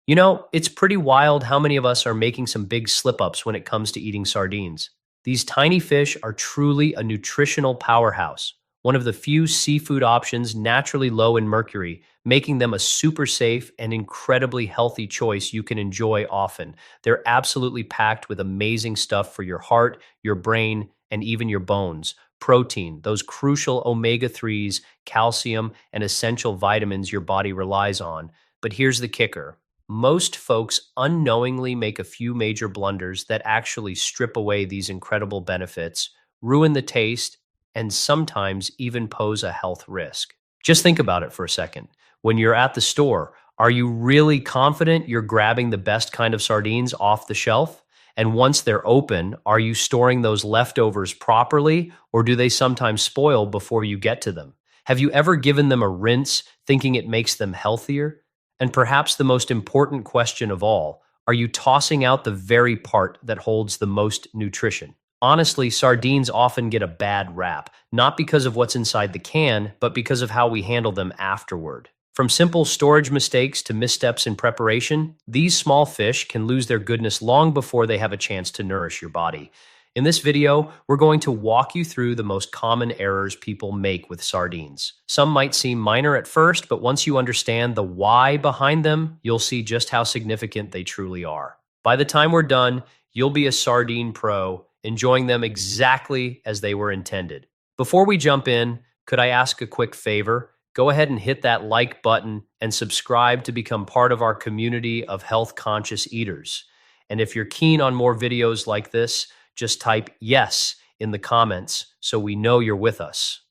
It's pretty wild how many of us are making some big slip ups when it comes to eating sardines. These tiny fish are truly a nutritional powerhouse, one of the few seafood options naturally low in mercury, making them a super safe and incredibly healthy choice you can enjoy often. They're absolutely packed with amazing stuff for your heart, your brain, and even your bones. Protein, those crucial omega 3s, calcium, and essential vitamins your body relies on. But here's the kicker: most folks unknowingly make a few major blunders that actually strip away these incredible benefits, ruin the taste, and sometimes even pose a health risk. Just think about it for a second. When you're at the store, are you really confident you're grabbing the best kind of sardines off the shelf? And once they're open, are you storing those leftovers properly, or do they sometimes spoil before you get to them? Have you ever given them a rinse thinking it makes them healthier? And perhaps the most important question of all, are you tossing out the very part that holds the most nutrition? Honestly, sardines often get a bad rap, not because of what's inside the can, but because of how we handle them afterward. From simple storage mistakes to missteps in preparation, these small fish can lose their goodness long before they have a chance to nourish your body. In this video, we're going to walk you through the most common errors people make with sardines. Some might seem minor at first, but once you understand the why behind them, you'll see just how significant they truly are. By the time we're done, you'll be a sardine pro, enjoying them exactly as they were intended. Before we jump in, could I ask a quick favor? Go ahead and hit that like button and subscribe to become part of our community of health-conscious eaters. And if you're keen on more videos like this, just type yes in the comments so we know you're with us.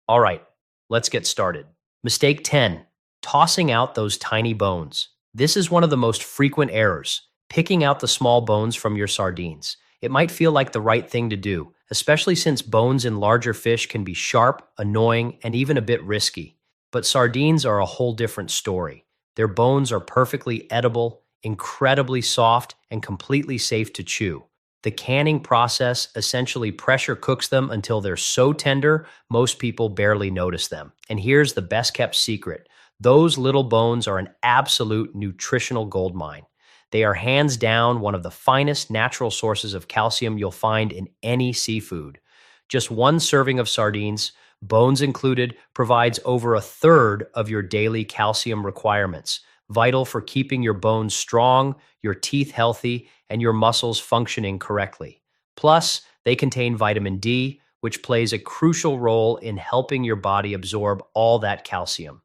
All right, let's get started. Mistake 10, tossing out those tiny bones. This is one of the most frequent errors, picking out the small bones from your sardines. It might feel like the right thing to do, especially since bones in larger fish can be sharp, annoying, and even a bit risky. But sardines are a whole different story. Their bones are perfectly edible, incredibly soft, and completely safe to chew. The canning process essentially pressure cooks them until they're so tender, most people barely notice them. And here's the best kept secret: those little bones are an absolute nutritional goldmine. They are hands down one of the finest natural sources of calcium you'll find in any seafood. Just one serving of sardines, bones included, provides over a third of your daily calcium requirements, vital for keeping your bones strong, your teeth healthy, and your muscles functioning correctly. Plus, they contain vitamin D, which plays a crucial role in helping your body absorb all that calcium.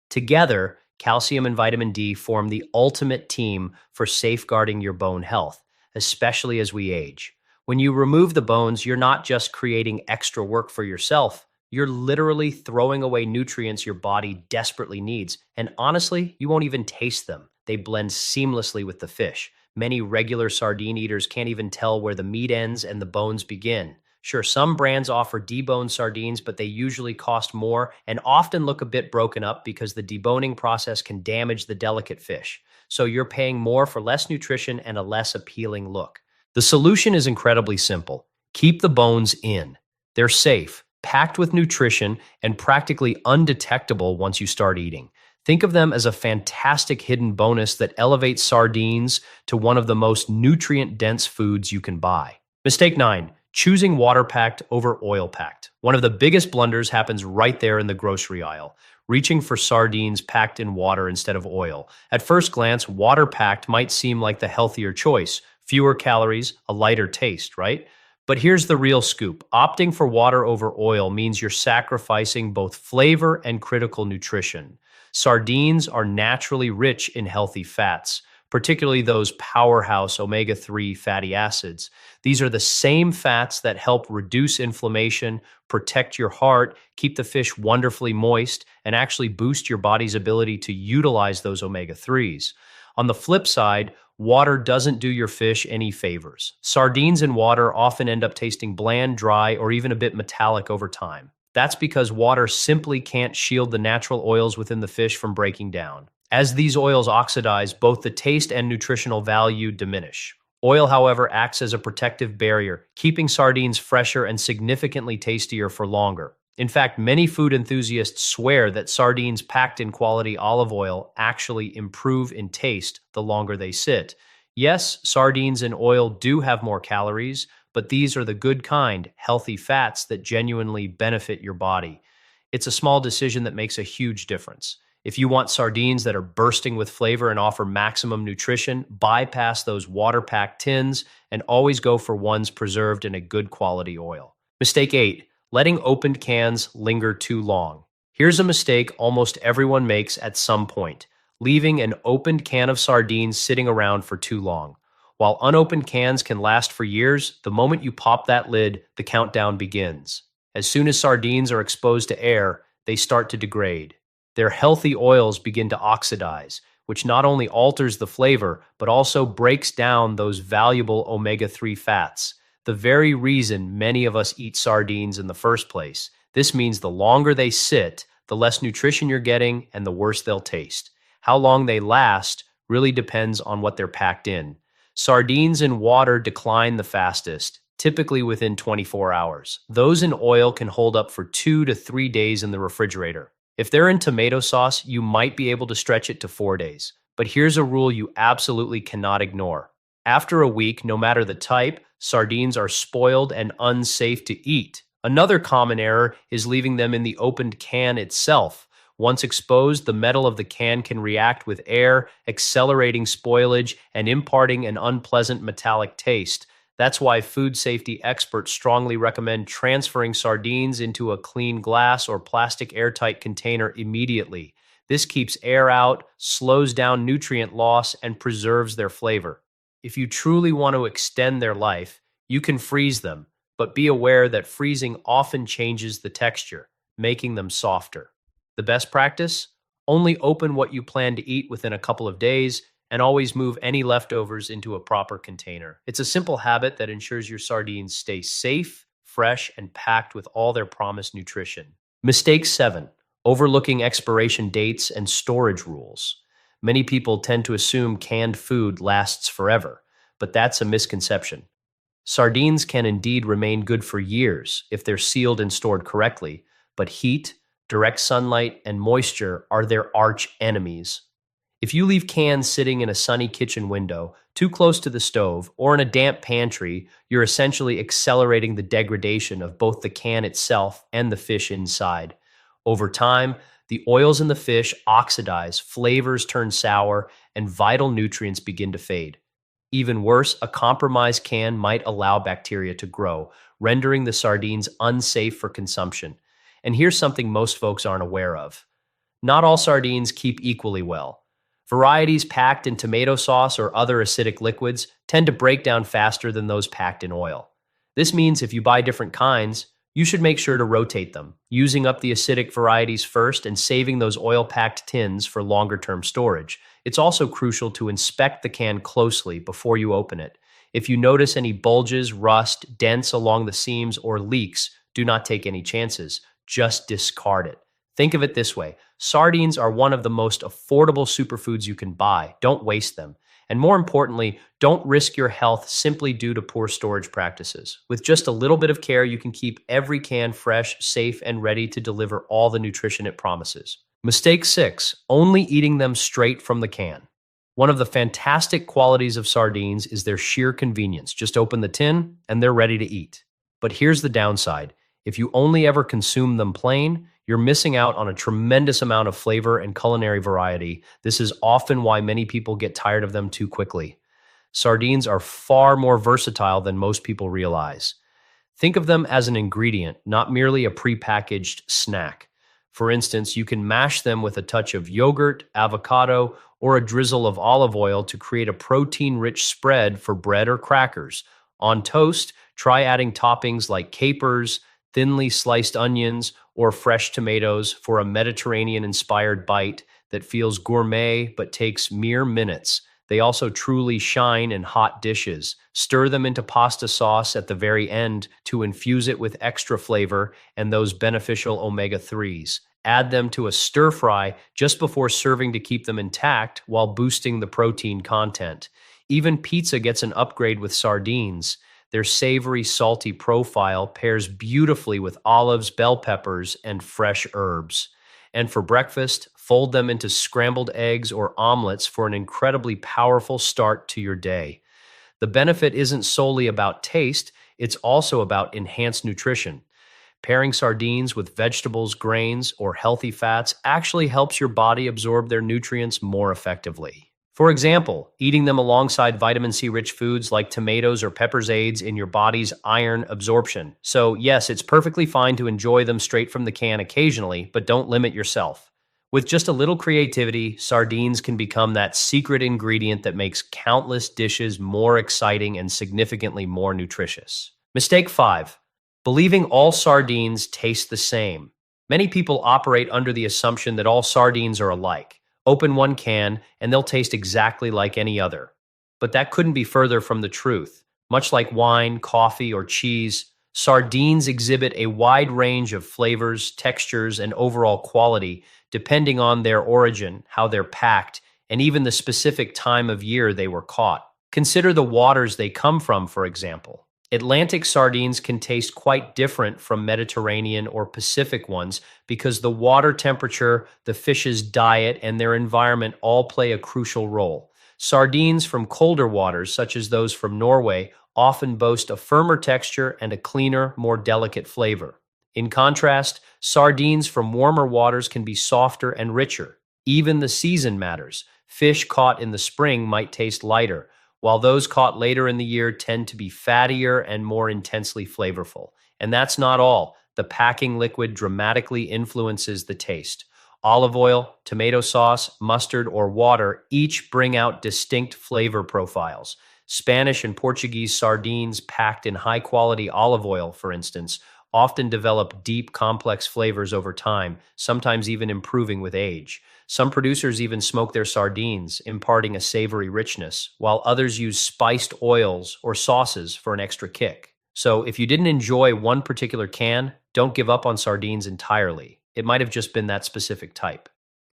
Together, calcium and vitamin D form the ultimate team for safeguarding your bone health, especially as we age. When you remove the bones, you're not just creating extra work for yourself, you're literally throwing away nutrients your body desperately needs. And honestly, you won't even taste them. They blend seamlessly with the fish. Many regular sardine eaters can't even tell where the meat ends and the bones begin. Sure, some brands offer deboned sardines, but they usually cost more and often look a bit broken up because the deboning process can damage the delicate fish. So you're paying more for less nutrition and a less appealing look. The solution is incredibly simple. Keep the bones in. They're safe, packed with nutrition, and practically undetectable once you start eating. Think of them as a fantastic hidden bonus that elevates sardines to one of the most nutrient-dense foods you can buy. Mistake 9, choosing water-packed over oil-packed. One of the biggest blunders happens right there in the grocery aisle, reaching for sardines packed in water instead of oil. At first glance, water-packed might seem like the healthier choice. Fewer calories, a lighter taste, right? But here's the real scoop. Opting for water over oil means you're sacrificing both flavor and critical nutrition. Sardines are naturally rich in healthy fats, particularly those powerhouse omega 3 fatty acids. These are the same fats that help reduce inflammation, protect your heart, keep the fish wonderfully moist, and actually boost your body's ability to utilize those omega 3s. On the flip side, water doesn't do your fish any favors. Sardines in water often end up tasting bland, dry, or even a bit metallic over time. That's because water simply can't shield the natural oils within the fish from breaking down. As these oils oxidize, both the taste and nutritional value diminish. Oil, however, acts as a protective barrier, keeping sardines fresher and significantly tastier for longer. In fact, many food enthusiasts swear that sardines packed in quality olive oil actually improve in taste the longer they sit. Yes, sardines in oil do have more calories, but these are the good kind, healthy fats that genuinely benefit your body. It's a small decision that makes a huge difference. If you want sardines that are bursting with flavor and offer maximum nutrition, bypass those water packed tins and always go for ones preserved in a good quality oil. Mistake 8, letting opened cans linger too long. Here's a mistake almost everyone makes at some point: leaving an opened can of sardines sitting around for too long. While unopened cans can last for years, the moment you pop that lid, the countdown begins. As soon as sardines are exposed to air, they start to degrade. Their healthy oils begin to oxidize, which not only alters the flavor, but also breaks down those valuable omega-3 fats, the very reason many of us eat sardines in the first place. This means the longer they sit, the less nutrition you're getting and the worse they'll taste. How long they last really depends on what they're packed in. Sardines in water decline the fastest, typically within 24 hours. Those in oil can hold up for 2 to 3 days in the refrigerator. If they're in tomato sauce, you might be able to stretch it to 4 days. But here's a rule you absolutely cannot ignore. After a week, no matter the type, sardines are spoiled and unsafe to eat. Another common error is leaving them in the opened can itself. Once exposed, the metal of the can can react with air, accelerating spoilage and imparting an unpleasant metallic taste. That's why food safety experts strongly recommend transferring sardines into a clean glass or plastic airtight container immediately. This keeps air out, slows down nutrient loss, and preserves their flavor. If you truly want to extend their life, you can freeze them, but be aware that freezing often changes the texture, making them softer. The best practice? Only open what you plan to eat within a couple of days, and always move any leftovers into a proper container. It's a simple habit that ensures your sardines stay safe, fresh, and packed with all their promised nutrition. Mistake 7, overlooking expiration dates and storage rules. Many people tend to assume canned food lasts forever, but that's a misconception. Sardines can indeed remain good for years if they're sealed and stored correctly, but heat, direct sunlight, and moisture are their arch enemies. If you leave cans sitting in a sunny kitchen window, too close to the stove, or in a damp pantry, you're essentially accelerating the degradation of both the can itself and the fish inside. Over time, the oils in the fish oxidize, flavors turn sour, and vital nutrients begin to fade. Even worse, a compromised can might allow bacteria to grow, rendering the sardines unsafe for consumption. And here's something most folks aren't aware of. Not all sardines keep equally well. Varieties packed in tomato sauce or other acidic liquids tend to break down faster than those packed in oil. This means if you buy different kinds, you should make sure to rotate them, using up the acidic varieties first and saving those oil-packed tins for longer-term storage. It's also crucial to inspect the can closely before you open it. If you notice any bulges, rust, dents along the seams, or leaks, do not take any chances. Just discard it. Think of it this way: sardines are one of the most affordable superfoods you can buy. Don't waste them. And more importantly, don't risk your health simply due to poor storage practices. With just a little bit of care, you can keep every can fresh, safe, and ready to deliver all the nutrition it promises. Mistake 6, only eating them straight from the can. One of the fantastic qualities of sardines is their sheer convenience. Just open the tin and they're ready to eat. But here's the downside. If you only ever consume them plain, you're missing out on a tremendous amount of flavor and culinary variety. This is often why many people get tired of them too quickly. Sardines are far more versatile than most people realize. Think of them as an ingredient, not merely a prepackaged snack. For instance, you can mash them with a touch of yogurt, avocado, or a drizzle of olive oil to create a protein-rich spread for bread or crackers. On toast, try adding toppings like capers, thinly sliced onions, or fresh tomatoes for a Mediterranean-inspired bite that feels gourmet but takes mere minutes. They also truly shine in hot dishes. Stir them into pasta sauce at the very end to infuse it with extra flavor and those beneficial omega-3s. Add them to a stir fry just before serving to keep them intact while boosting the protein content. Even pizza gets an upgrade with sardines. Their savory, salty profile pairs beautifully with olives, bell peppers, and fresh herbs. And for breakfast, fold them into scrambled eggs or omelets for an incredibly powerful start to your day. The benefit isn't solely about taste, it's also about enhanced nutrition. Pairing sardines with vegetables, grains, or healthy fats actually helps your body absorb their nutrients more effectively. For example, eating them alongside vitamin C rich foods like tomatoes or peppers aids in your body's iron absorption. So, yes, it's perfectly fine to enjoy them straight from the can occasionally, but don't limit yourself. With just a little creativity, sardines can become that secret ingredient that makes countless dishes more exciting and significantly more nutritious. Mistake 5. Believing all sardines taste the same. Many people operate under the assumption that all sardines are alike. Open one can, and they'll taste exactly like any other. But that couldn't be further from the truth. Much like wine, coffee, or cheese, sardines exhibit a wide range of flavors, textures, and overall quality depending on their origin, how they're packed, and even the specific time of year they were caught. Consider the waters they come from, for example. Atlantic sardines can taste quite different from Mediterranean or Pacific ones because the water temperature, the fish's diet, and their environment all play a crucial role. Sardines from colder waters, such as those from Norway, often boast a firmer texture and a cleaner, more delicate flavor. In contrast, sardines from warmer waters can be softer and richer. Even the season matters. Fish caught in the spring might taste lighter, while those caught later in the year tend to be fattier and more intensely flavorful. And that's not all. The packing liquid dramatically influences the taste. Olive oil, tomato sauce, mustard, or water each bring out distinct flavor profiles. Spanish and Portuguese sardines packed in high-quality olive oil, for instance, often develop deep, complex flavors over time, sometimes even improving with age. Some producers even smoke their sardines, imparting a savory richness, while others use spiced oils or sauces for an extra kick. So if you didn't enjoy one particular can, don't give up on sardines entirely. It might have just been that specific type.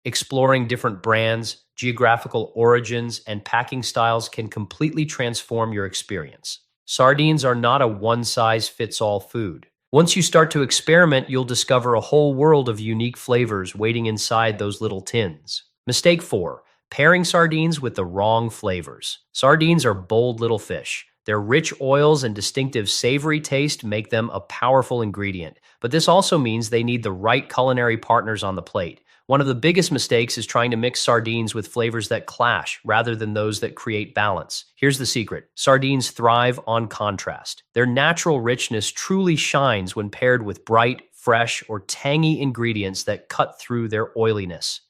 Exploring different brands, geographical origins, and packing styles can completely transform your experience. Sardines are not a one-size-fits-all food. Once you start to experiment, you'll discover a whole world of unique flavors waiting inside those little tins. Mistake 4. Pairing sardines with the wrong flavors. Sardines are bold little fish. Their rich oils and distinctive savory taste make them a powerful ingredient, but this also means they need the right culinary partners on the plate. One of the biggest mistakes is trying to mix sardines with flavors that clash rather than those that create balance. Here's the secret. Sardines thrive on contrast. Their natural richness truly shines when paired with bright, fresh, or tangy ingredients that cut through their oiliness.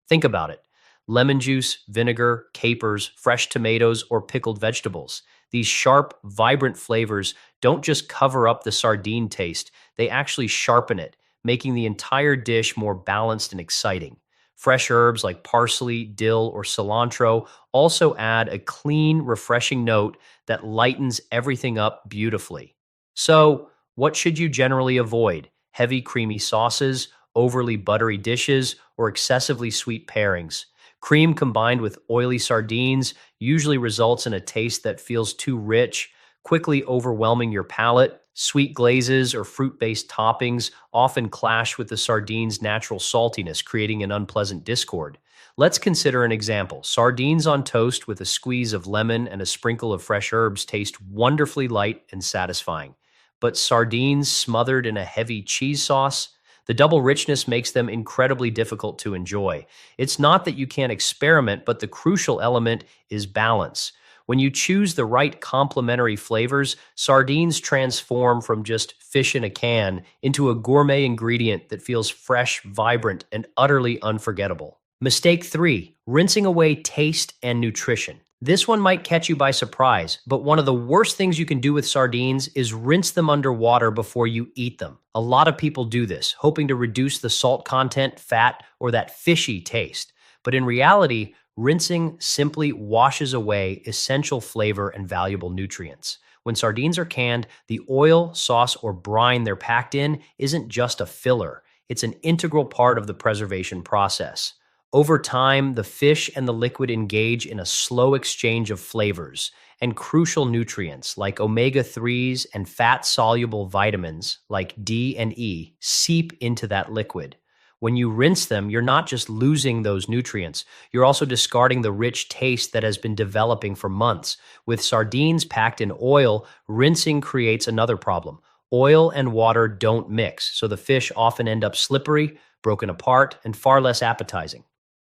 Think about it. Lemon juice, vinegar, capers, fresh tomatoes, or pickled vegetables. These sharp, vibrant flavors don't just cover up the sardine taste, they actually sharpen it, making the entire dish more balanced and exciting. Fresh herbs like parsley, dill, or cilantro also add a clean, refreshing note that lightens everything up beautifully. So, what should you generally avoid? Heavy, creamy sauces, overly buttery dishes, or excessively sweet pairings? Cream combined with oily sardines usually results in a taste that feels too rich, quickly overwhelming your palate. Sweet glazes or fruit-based toppings often clash with the sardines' natural saltiness, creating an unpleasant discord. Let's consider an example. Sardines on toast with a squeeze of lemon and a sprinkle of fresh herbs taste wonderfully light and satisfying. But sardines smothered in a heavy cheese sauce? The double richness makes them incredibly difficult to enjoy. It's not that you can't experiment, but the crucial element is balance. When you choose the right complementary flavors, sardines transform from just fish in a can into a gourmet ingredient that feels fresh, vibrant, and utterly unforgettable. Mistake 3. Rinsing away taste and nutrition. This one might catch you by surprise, but one of the worst things you can do with sardines is rinse them under water before you eat them. A lot of people do this, hoping to reduce the salt content, fat, or that fishy taste. But in reality, rinsing simply washes away essential flavor and valuable nutrients. When sardines are canned, the oil, sauce, or brine they're packed in isn't just a filler. It's an integral part of the preservation process. Over time, the fish and the liquid engage in a slow exchange of flavors, and crucial nutrients like omega-3s and fat-soluble vitamins like D and E seep into that liquid. When you rinse them, you're not just losing those nutrients, you're also discarding the rich taste that has been developing for months. With sardines packed in oil, rinsing creates another problem. Oil and water don't mix, so the fish often end up slippery, broken apart, and far less appetizing.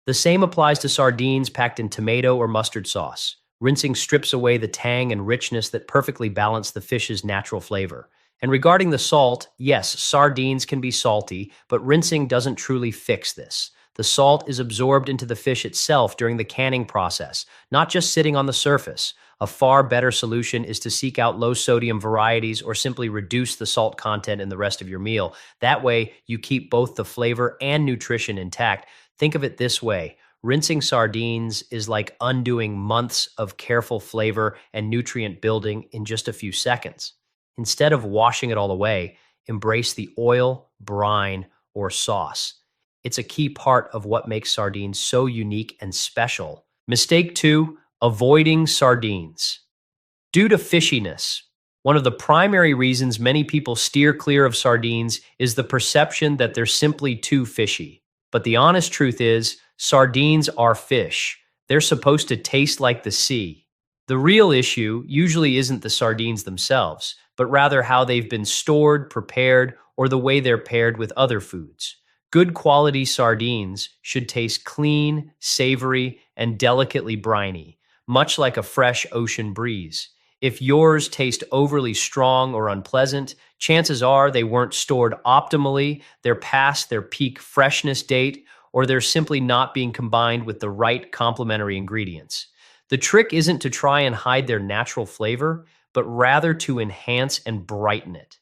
The same applies to sardines packed in tomato or mustard sauce. Rinsing strips away the tang and richness that perfectly balance the fish's natural flavor. And regarding the salt, yes, sardines can be salty, but rinsing doesn't truly fix this. The salt is absorbed into the fish itself during the canning process, not just sitting on the surface. A far better solution is to seek out low sodium varieties or simply reduce the salt content in the rest of your meal. That way, you keep both the flavor and nutrition intact. Think of it this way. Rinsing sardines is like undoing months of careful flavor and nutrient building in just a few seconds. Instead of washing it all away, embrace the oil, brine, or sauce. It's a key part of what makes sardines so unique and special. Mistake 2, avoiding sardines. Due to fishiness, one of the primary reasons many people steer clear of sardines is the perception that they're simply too fishy. But the honest truth is, sardines are fish. They're supposed to taste like the sea. The real issue usually isn't the sardines themselves, but rather how they've been stored, prepared, or the way they're paired with other foods. Good quality sardines should taste clean, savory, and delicately briny, much like a fresh ocean breeze. If yours taste overly strong or unpleasant, chances are they weren't stored optimally, they're past their peak freshness date, or they're simply not being combined with the right complementary ingredients. The trick isn't to try and hide their natural flavor, but rather to enhance and brighten it.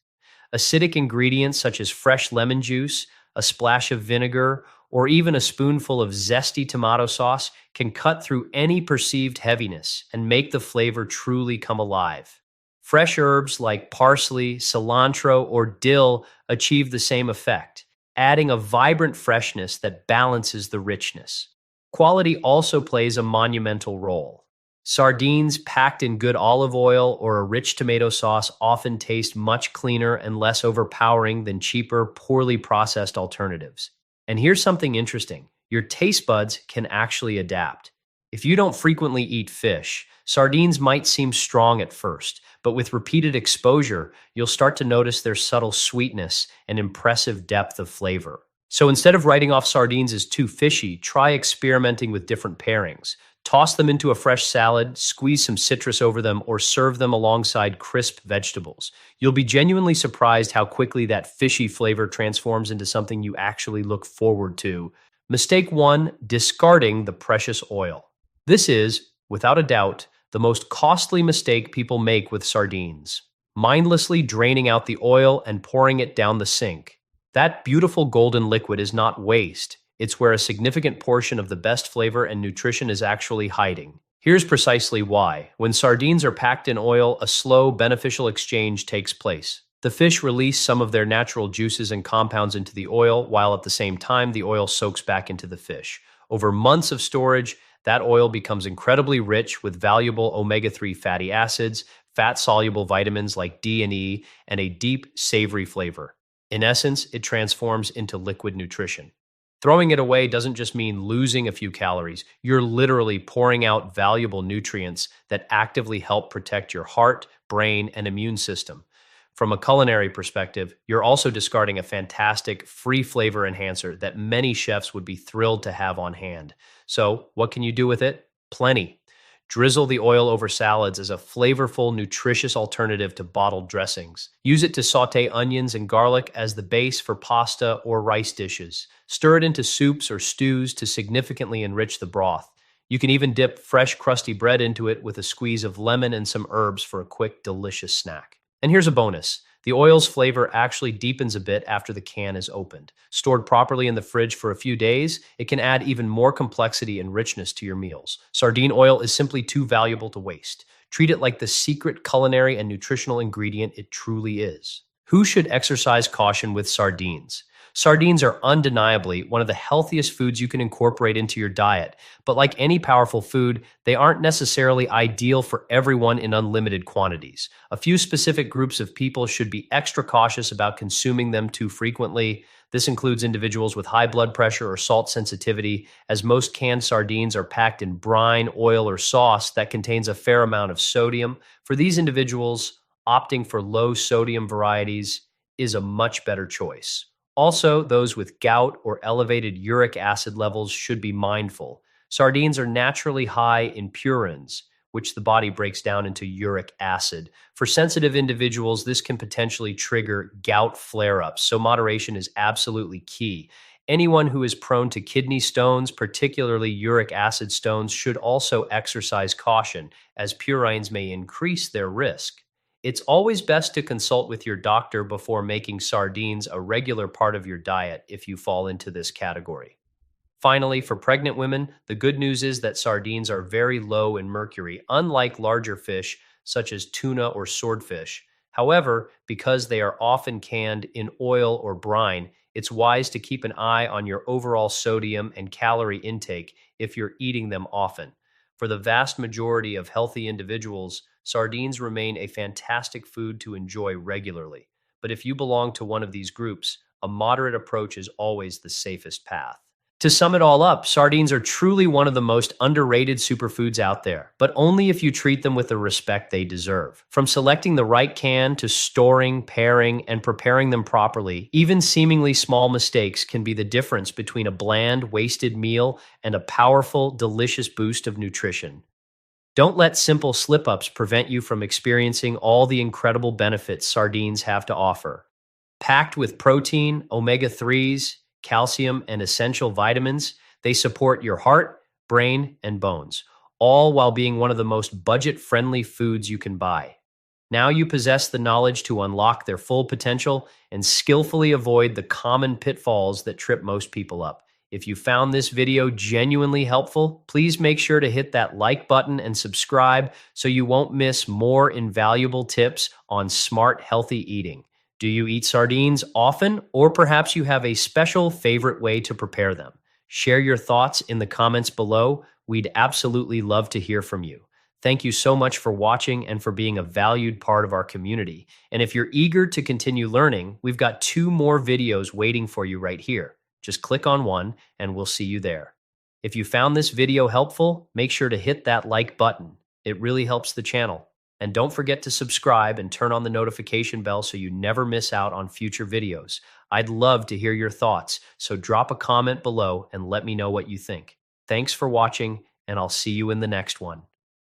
Acidic ingredients such as fresh lemon juice, a splash of vinegar, or even a spoonful of zesty tomato sauce can cut through any perceived heaviness and make the flavor truly come alive. Fresh herbs like parsley, cilantro, or dill achieve the same effect, adding a vibrant freshness that balances the richness. Quality also plays a monumental role. Sardines packed in good olive oil or a rich tomato sauce often taste much cleaner and less overpowering than cheaper, poorly processed alternatives. And here's something interesting. Your taste buds can actually adapt. If you don't frequently eat fish, sardines might seem strong at first, but with repeated exposure, you'll start to notice their subtle sweetness and impressive depth of flavor. So instead of writing off sardines as too fishy, try experimenting with different pairings. Toss them into a fresh salad, squeeze some citrus over them, or serve them alongside crisp vegetables. You'll be genuinely surprised how quickly that fishy flavor transforms into something you actually look forward to. Mistake 1, discarding the precious oil. This is, without a doubt, the most costly mistake people make with sardines. Mindlessly draining out the oil and pouring it down the sink. That beautiful golden liquid is not waste. It's where a significant portion of the best flavor and nutrition is actually hiding. Here's precisely why. When sardines are packed in oil, a slow, beneficial exchange takes place. The fish release some of their natural juices and compounds into the oil, while at the same time, the oil soaks back into the fish. Over months of storage, that oil becomes incredibly rich with valuable omega-3 fatty acids, fat-soluble vitamins like D and E, and a deep, savory flavor. In essence, it transforms into liquid nutrition. Throwing it away doesn't just mean losing a few calories. You're literally pouring out valuable nutrients that actively help protect your heart, brain, and immune system. From a culinary perspective, you're also discarding a fantastic free flavor enhancer that many chefs would be thrilled to have on hand. So, what can you do with it? Plenty. Drizzle the oil over salads as a flavorful, nutritious alternative to bottled dressings. Use it to saute onions and garlic as the base for pasta or rice dishes. Stir it into soups or stews to significantly enrich the broth. You can even dip fresh, crusty bread into it with a squeeze of lemon and some herbs for a quick, delicious snack. And here's a bonus. The oil's flavor actually deepens a bit after the can is opened. Stored properly in the fridge for a few days, it can add even more complexity and richness to your meals. Sardine oil is simply too valuable to waste. Treat it like the secret culinary and nutritional ingredient it truly is. Who should exercise caution with sardines? Sardines are undeniably one of the healthiest foods you can incorporate into your diet, but like any powerful food, they aren't necessarily ideal for everyone in unlimited quantities. A few specific groups of people should be extra cautious about consuming them too frequently. This includes individuals with high blood pressure or salt sensitivity, as most canned sardines are packed in brine, oil, or sauce that contains a fair amount of sodium. For these individuals, opting for low sodium varieties is a much better choice. Also, those with gout or elevated uric acid levels should be mindful. Sardines are naturally high in purines, which the body breaks down into uric acid. For sensitive individuals, this can potentially trigger gout flare ups, so moderation is absolutely key. Anyone who is prone to kidney stones, particularly uric acid stones, should also exercise caution, as purines may increase their risk. It's always best to consult with your doctor before making sardines a regular part of your diet if you fall into this category. Finally, for pregnant women, the good news is that sardines are very low in mercury, unlike larger fish such as tuna or swordfish. However, because they are often canned in oil or brine, it's wise to keep an eye on your overall sodium and calorie intake if you're eating them often. For the vast majority of healthy individuals, sardines remain a fantastic food to enjoy regularly. But if you belong to one of these groups, a moderate approach is always the safest path. To sum it all up, sardines are truly one of the most underrated superfoods out there, but only if you treat them with the respect they deserve. From selecting the right can to storing, pairing, and preparing them properly, even seemingly small mistakes can be the difference between a bland, wasted meal and a powerful, delicious boost of nutrition. Don't let simple slip ups prevent you from experiencing all the incredible benefits sardines have to offer. Packed with protein, omega 3s, calcium, and essential vitamins, they support your heart, brain, and bones, all while being one of the most budget friendly foods you can buy. Now you possess the knowledge to unlock their full potential and skillfully avoid the common pitfalls that trip most people up. If you found this video genuinely helpful, please make sure to hit that like button and subscribe so you won't miss more invaluable tips on smart, healthy eating. Do you eat sardines often, or perhaps you have a special favorite way to prepare them? Share your thoughts in the comments below. We'd absolutely love to hear from you. Thank you so much for watching and for being a valued part of our community. And if you're eager to continue learning, we've got 2 more videos waiting for you right here. Just click on one and we'll see you there. If you found this video helpful, make sure to hit that like button. It really helps the channel. And don't forget to subscribe and turn on the notification bell so you never miss out on future videos. I'd love to hear your thoughts, so drop a comment below and let me know what you think. Thanks for watching, and I'll see you in the next one.